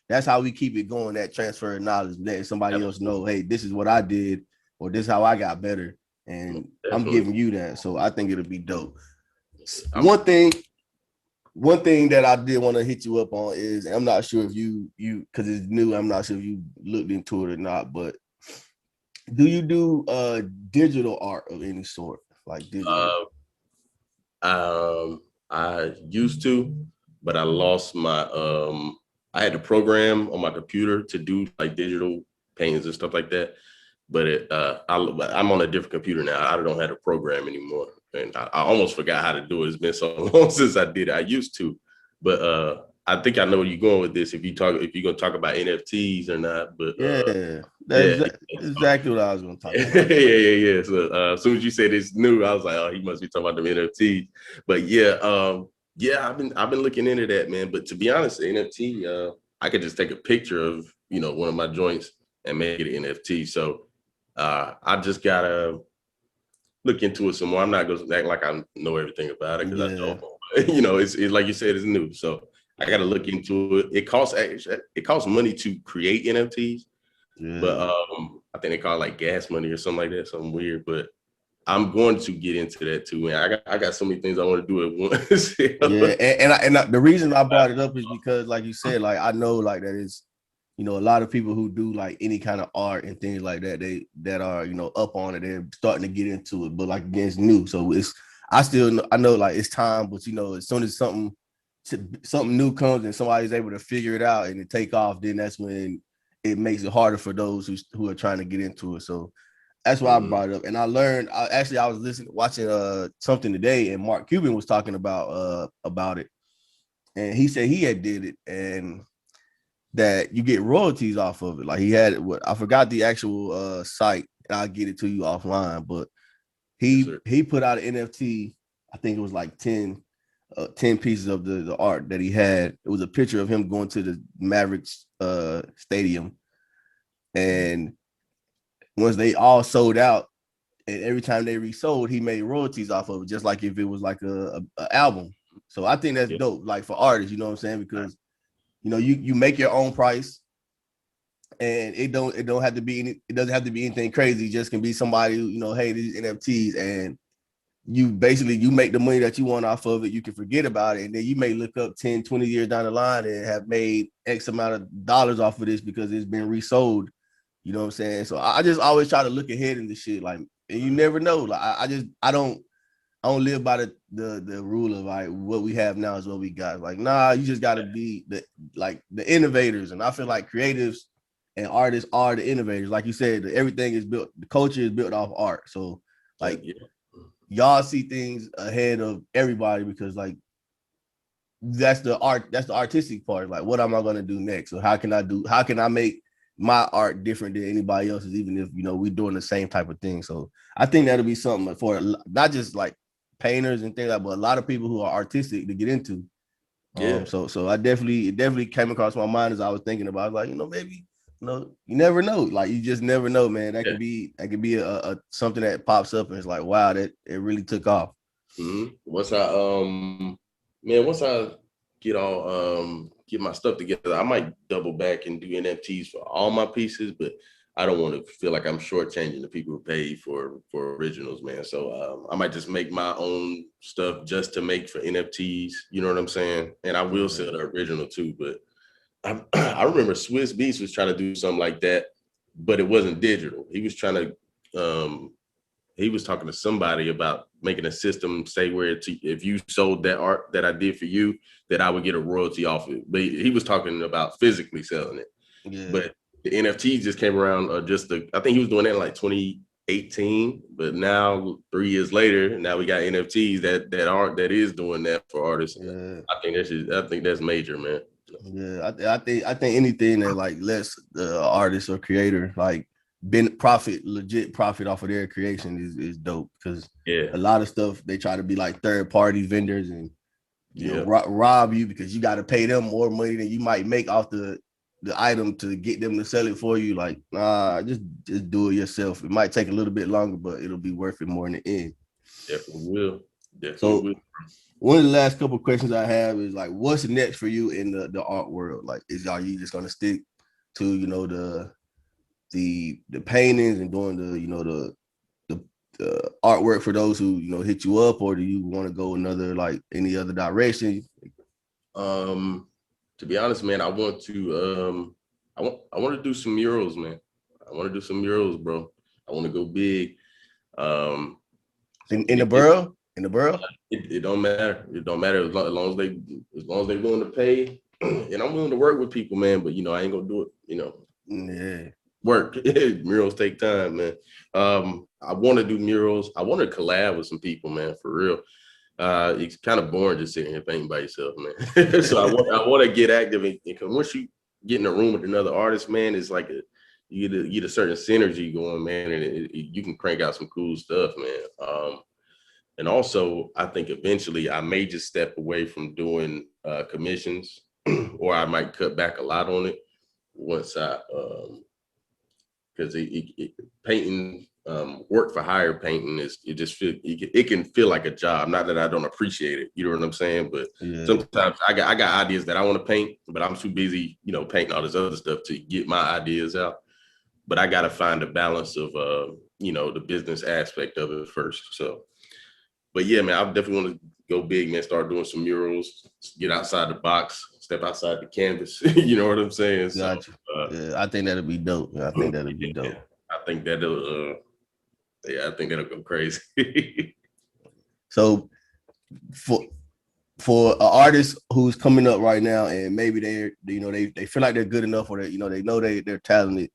that's how we keep it going. That transfer of knowledge, letting somebody else know, hey, this is what I did, or this is how I got better, and I'm giving you that. So I think it'll be dope. One thing that I did want to hit you up on is, I'm not sure if you because it's new, I'm not sure if you looked into it or not, but do you do digital art of any sort, like digital? I used to, but I lost my I had a program on my computer to do like digital paintings and stuff like that. But I'm on a different computer now. I don't have a program anymore. And I almost forgot how to do it. It's been so long since I did it. I used to, but I think I know where you're going with this. If you're gonna talk about NFTs or not, but that's exactly what I was gonna talk about. yeah. So as soon as you said it's new, I was like, oh, he must be talking about the NFTs. But yeah, I've been looking into that, man. But to be honest, the NFT, I could just take a picture of one of my joints and make it an NFT. So I just gotta look into it some more. I'm not gonna act like I know everything about it because I don't. It's like you said, it's new. So I gotta look into it. It costs money to create NFTs, but I think they call it like gas money or something like that, something weird. But I'm going to get into that too, man. I got so many things I want to do at once. and the reason I brought it up is because, like you said, like I know like that is, a lot of people who do like any kind of art and things like that, that are up on it, they're starting to get into it, but like again, it's new, so I know like it's time, but as soon as something new comes and somebody's able to figure it out and it take off, then that's when it makes it harder for those who are trying to get into it. So that's why I brought it up. And I learned, I was watching something today, and Mark Cuban was talking about it. And he said he had did it and that you get royalties off of it. Like he had I forgot the actual site, and I'll get it to you offline, but he put out an NFT. I think it was like 10 pieces of the art that he had. It was a picture of him going to the Mavericks stadium. And once they all sold out, and every time they resold, he made royalties off of it, just like if it was like a album. So I think that's dope, like for artists, you know what I'm saying? Because you make your own price, and it doesn't have to be anything crazy. It just can be somebody who, hey, these NFTs, and you make the money that you want off of it. You can forget about it, and then you may look up 10, 20 years down the line and have made X amount of dollars off of this because it's been resold. You know what I'm saying? So I just always try to look ahead in this shit, like, and you never know. Like I don't live by the rule of like what we have now is what we got. Like, nah, you just got to be the innovators, and I feel like creatives and artists are the innovators. Like you said, everything is built. The culture is built off art. So like y'all see things ahead of everybody because like that's the artistic part. Like, what am I gonna do next? So how can I make my art different than anybody else's, even if we're doing the same type of thing? So I think that'll be something for not just like painters and things like, but a lot of people who are artistic to get into. So I definitely came across my mind as I was thinking about, like, maybe you never know. Like, you just never know, man. That could be a something that pops up and it's like, wow, that it really took off. Once I get my stuff together, I might double back and do NFTs for all my pieces, but I don't want to feel like I'm shortchanging the people who pay for originals, man. So I might just make my own stuff just to make for NFTs. You know what I'm saying? And I will sell the original too, but I remember Swiss Beats was trying to do something like that, but it wasn't digital. He was trying to, he was talking to somebody about making a system say where if you sold that art that I did for you, that I would get a royalty off it. But he was talking about physically selling it. Yeah. But the NFTs just came around I think he was doing that in like 2018, but now 3 years later, now we got NFTs that is doing that for artists. Yeah. I think that's major, man. Yeah, I think anything that like lets the artist or creator like legit profit off of their creation is dope, because a lot of stuff they try to be like third party vendors and you know rob you because you got to pay them more money than you might make off the item to get them to sell it for you. Like, nah, just do it yourself. It might take a little bit longer, but it'll be worth it more in the end. Definitely will. Will. One of the last couple of questions I have is like, what's next for you in the art world? Like, are you just gonna stick to, you know, the paintings and doing the artwork for those who, you know, hit you up, or do you want to go any other direction? To be honest, man, I want to do some murals, man. I want to do some murals, bro. I want to go big. In the borough? In the borough? It don't matter. It don't matter as long as they're willing to pay, and I'm willing to work with people, man. But you know, I ain't gonna do it. You know, work. Murals take time, man. I want to do murals. I want to collab with some people, man, for real. It's kind of boring just sitting here painting by yourself, man. So I want to get active, and once you get in a room with another artist, man, it's like you get a certain synergy going, man, and you can crank out some cool stuff, man. And also, I think eventually I may just step away from doing commissions, or I might cut back a lot on it once because painting, work for hire painting it can feel like a job. Not that I don't appreciate it, you know what I'm saying? But sometimes I got ideas that I want to paint, but I'm too busy, you know, painting all this other stuff to get my ideas out. But I got to find a balance of, you know, the business aspect of it first. So. But yeah, man, I definitely want to go big, man, start doing some murals, get outside the box, step outside the canvas. You know what I'm saying? Gotcha. So, I think that'll be dope. I think that'll be dope. I think that'll go crazy. So for an artist who's coming up right now, and maybe they feel like they're good enough, or they know they're talented,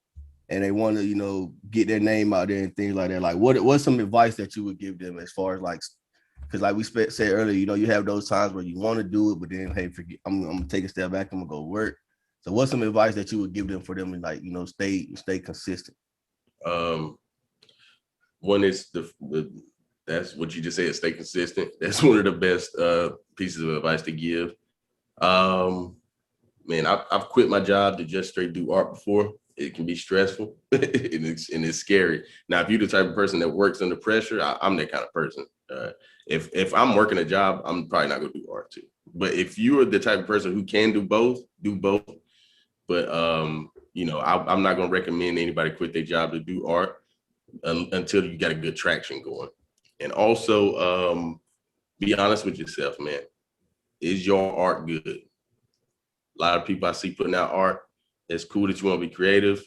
and they want to, you know, get their name out there and things like that. Like, what's some advice that you would give them as far as like, because like we said earlier, you know, you have those times where you want to do it, but then, hey, forget, I'm gonna take a step back, I'm gonna go work. So what's some advice that you would give them for them to, like, you know, stay consistent? One is that's what you just said, stay consistent. That's one of the best pieces of advice to give. Man, I've quit my job to just straight do art before. It can be stressful and it's scary. Now, if you're the type of person that works under pressure, I'm that kind of person. If I'm working a job, I'm probably not gonna do art too. But if you're the type of person who can do both, do both. But you know, I'm not gonna recommend anybody quit their job to do art until you got a good traction going. And also, be honest with yourself, man. Is your art good? A lot of people I see putting out art. It's cool that you want to be creative.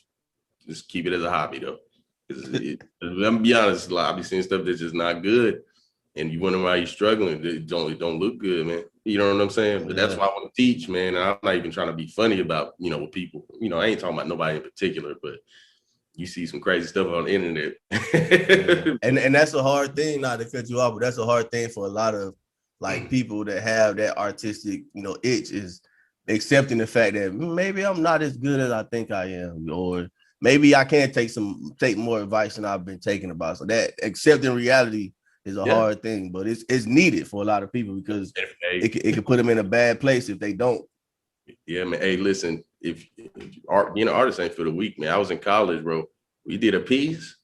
Just keep it as a hobby, though. Let me be honest, I be seeing stuff that's just not good, and you wonder why you're struggling. It don't look good, man. You know what I'm saying? But that's why I want to teach, man. And I'm not even trying to be funny about, you know, with people. You know, I ain't talking about nobody in particular, but you see some crazy stuff on the internet. And that's a hard thing, not to cut you off, but that's a hard thing for a lot of like people that have that artistic, you know, itch, is accepting the fact that maybe I'm not as good as I think I am, or maybe I can take more advice than I've been taking about. So that accepting reality is a hard thing, but it's needed for a lot of people, because it can put them in a bad place if they don't. Yeah, man. Hey, listen, if art, being an artist ain't for the weak, man. I was in college, bro. We did a piece.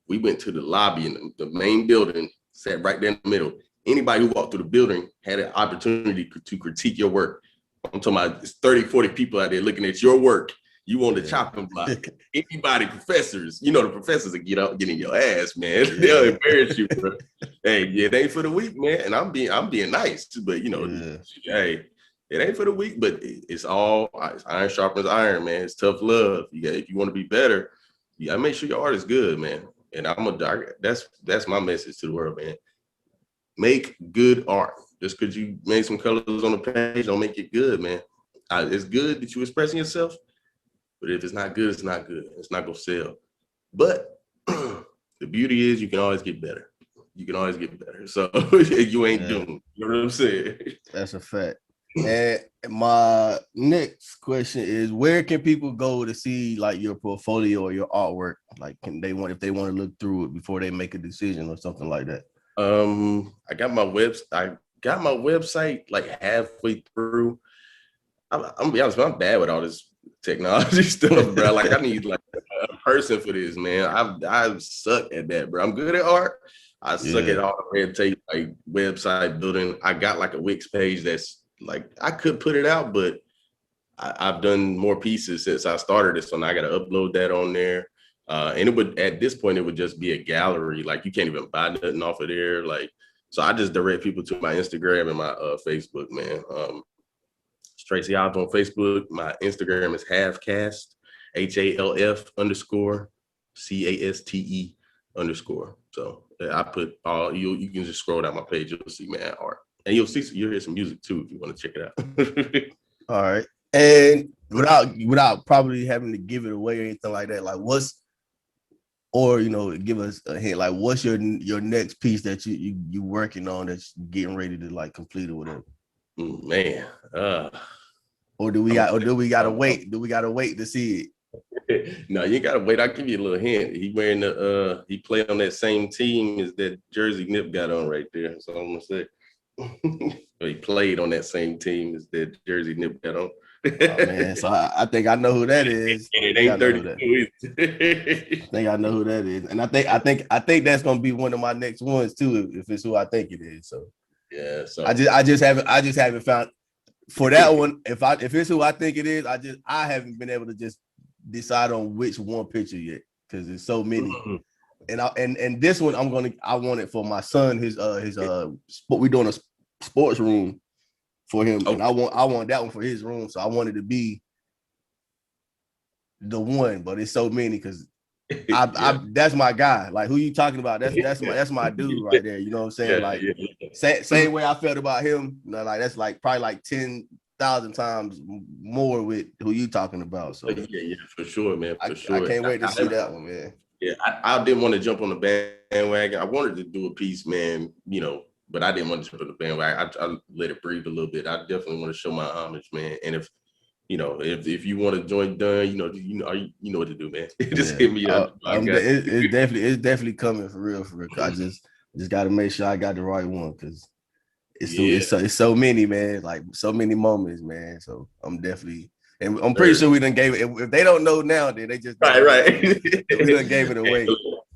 We went to the lobby in the main building, sat right there in the middle. Anybody who walked through the building had an opportunity to critique your work. I'm talking about 30, 40 people out there looking at your work. You on the chopping block. Anybody, professors, you know, the professors will get up, get in your ass, man. They'll embarrass you, bro. Hey, yeah, they ain't for the weak, man. And I'm being nice, but you know, hey, It ain't for the weak, but it's iron sharpens iron, man. It's tough love. If you want to be better, you gotta make sure your art is good, man. And that's my message to the world, man. Make good art. Just because you made some colors on the page, don't make it good, man. It's good that you're expressing yourself, but if it's not good, it's not good. It's not gonna sell. But the beauty is you can always get better. You can always get better. So you ain't doomed. You know what I'm saying? That's a fact. And my next question is, where can people go to see like your portfolio or your artwork? Like, if they want to look through it before they make a decision or something like that? I got my website like halfway through. I'm gonna be honest, I'm bad with all this technology stuff, bro. Like I need like a person for this, man. I suck at that, bro. I'm good at art. I suck at all the red tape, like website building. I got like a Wix page that's like I could put it out, but I've done more pieces since I started this, so now I got to upload that on there. And at this point, it would just be a gallery. Like you can't even buy nothing off of there. Like, so I just direct people to my Instagram and my Facebook, man. It's Tracy Hobbs on Facebook. My Instagram is halfcast, HALF_CASTE_. So I put all you can just scroll down my page, you'll see my art. And you'll hear some music too if you want to check it out. All right. And without probably having to give it away or anything like that, like give us a hint, like what's your next piece that you working on that's getting ready to like complete or whatever? Man. Or do we gotta wait? Do we gotta wait to see it? No, you gotta wait. I'll give you a little hint. He wearing he played on that same team as that jersey Nip got on right there. That's all I'm gonna say. He played on that same team as that jersey Nip got on. Oh, man, so I think I know who that is. And it ain't 32. I think I know who that is, and I think that's gonna be one of my next ones too, if it's who I think it is. So yeah, so I just haven't found for that one. If it's who I think it is, I haven't been able to just decide on which one picture yet because there's so many. And this one I want it for my son. We're doing a sports room for him, and I want that one for his room. So I wanted to be the one, but it's so many because that's my guy. Like who you talking about? That's my dude right there. You know what I'm saying? Like same way I felt about him. Like that's like probably like 10,000 times more with who you talking about. So yeah, for sure, man. For sure. I can't wait to see that one, man. Yeah, I didn't want to jump on the bandwagon. I wanted to do a piece, man, but I didn't want to jump on the bandwagon. I let it breathe a little bit. I definitely want to show my homage, man. And if you want to join Dunn, you know what to do, man. Just hit me up. It's definitely coming for real. I just got to make sure I got the right one because it's so many, man. Like so many moments, man. So I'm definitely. And I'm pretty sure we done gave it. If they don't know now, then they just right. We done gave it away.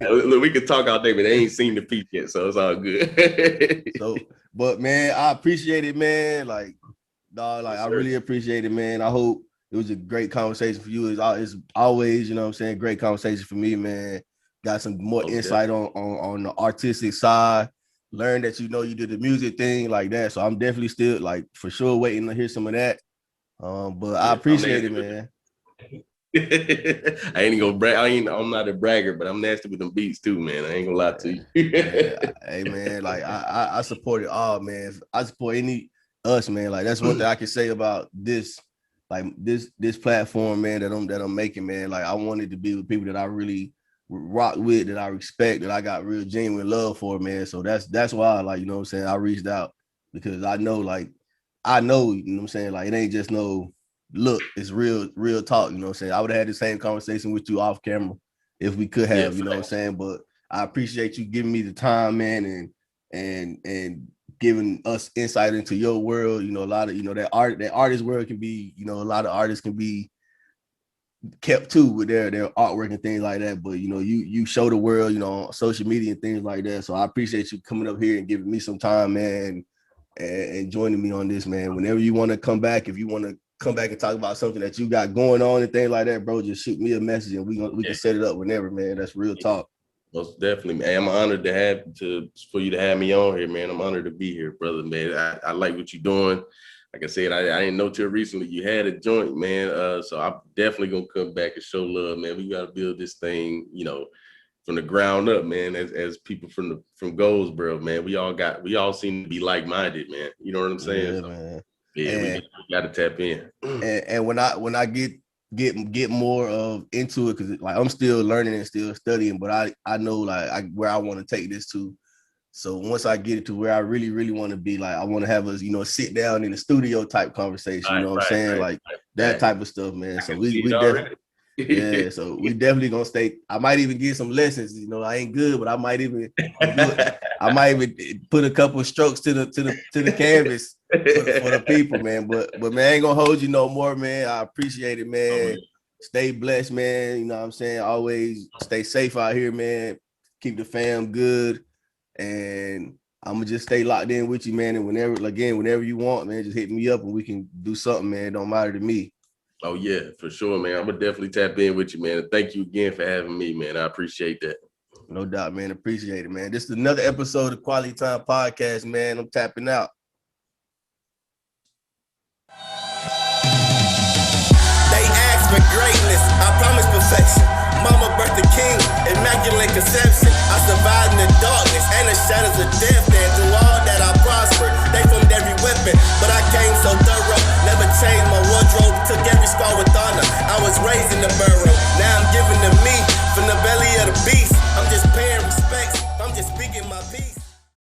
Look, we could talk all day, but they ain't seen the piece yet, so it's all good. But man, I appreciate it, man. Like, dog, I really appreciate it, man. I hope it was a great conversation for you. It's always, you know what I'm saying, great conversation for me, man. Got some more insight on the artistic side. Learned that you did the music thing like that. So I'm definitely still like for sure waiting to hear some of that. But I appreciate it, man. I ain't gonna brag. I'm not a bragger, but I'm nasty with them beats too, man. I ain't gonna lie to you. Hey, man, like I support it all, man. I support us, man. Like that's one thing I can say about this, like this platform, man, that I'm making, man. Like I wanted to be with people that I really rock with, that I respect, that I got real genuine love for, man. So that's why, like, you know what I'm saying, I reached out because I know, you know what I'm saying, like it ain't just no look, it's real talk, you know what I'm saying. I would have had the same conversation with you off camera if we could have, you know what I'm saying. But I appreciate you giving me the time, man, and giving us insight into your world. You know, a lot of, that artist world can be, a lot of artists can be kept too with their artwork and things like that. But you show the world, on social media and things like that. So I appreciate you coming up here and giving me some time, man, and joining me on this, man. Whenever you want to come back, if you want to come back and talk about something that you got going on and things like that, bro, just shoot me a message and we can set it up whenever, man. That's real talk. Most definitely, man. I'm honored for you to have me on here, man. I'm honored to be here, brother, man. I like what you're doing. like I said, I didn't know till recently you had a joint, man. So I'm definitely gonna come back and show love, man. We gotta build this thing, from the ground up, man. As people from Goldsboro, man, we all seem to be like-minded, man. You know what I'm saying? Yeah, so, man. Yeah, we gotta tap in. And when I get more of into it, because like I'm still learning and still studying, but I know like where I want to take this to. So once I get it to where I really, really want to be, like I want to have us, sit down in the studio type conversation, you know what I'm saying? Like that type of stuff, man. So we definitely, yeah, so we definitely gonna stay. I might even get some lessons, I ain't good, but I might even put a couple of strokes to the canvas for the people, man. But man, I ain't gonna hold you no more, man. I appreciate it, man. Stay blessed, man. You know what I'm saying? Always stay safe out here, man. Keep the fam good. And I'm gonna just stay locked in with you, man. And whenever you want, man, just hit me up and we can do something, man. It don't matter to me. Oh yeah, for sure, man. I'm gonna definitely tap in with you, man. And thank you again for having me, man. I appreciate that. No doubt, man. Appreciate it, man. This is another episode of Quality Time Podcast, man. I'm tapping out. They ask for greatness, I promise perfection. Mama birthed the king, immaculate conception. I survived in the darkness and the shadows of death. And through all that I prospered, they filmed every weapon. But I came so thorough, never changed my wardrobe. Took every scar with honor, I was raised in the borough. Now I'm giving to me from the belly of the beast. I'm just paying respects, I'm just speaking my peace.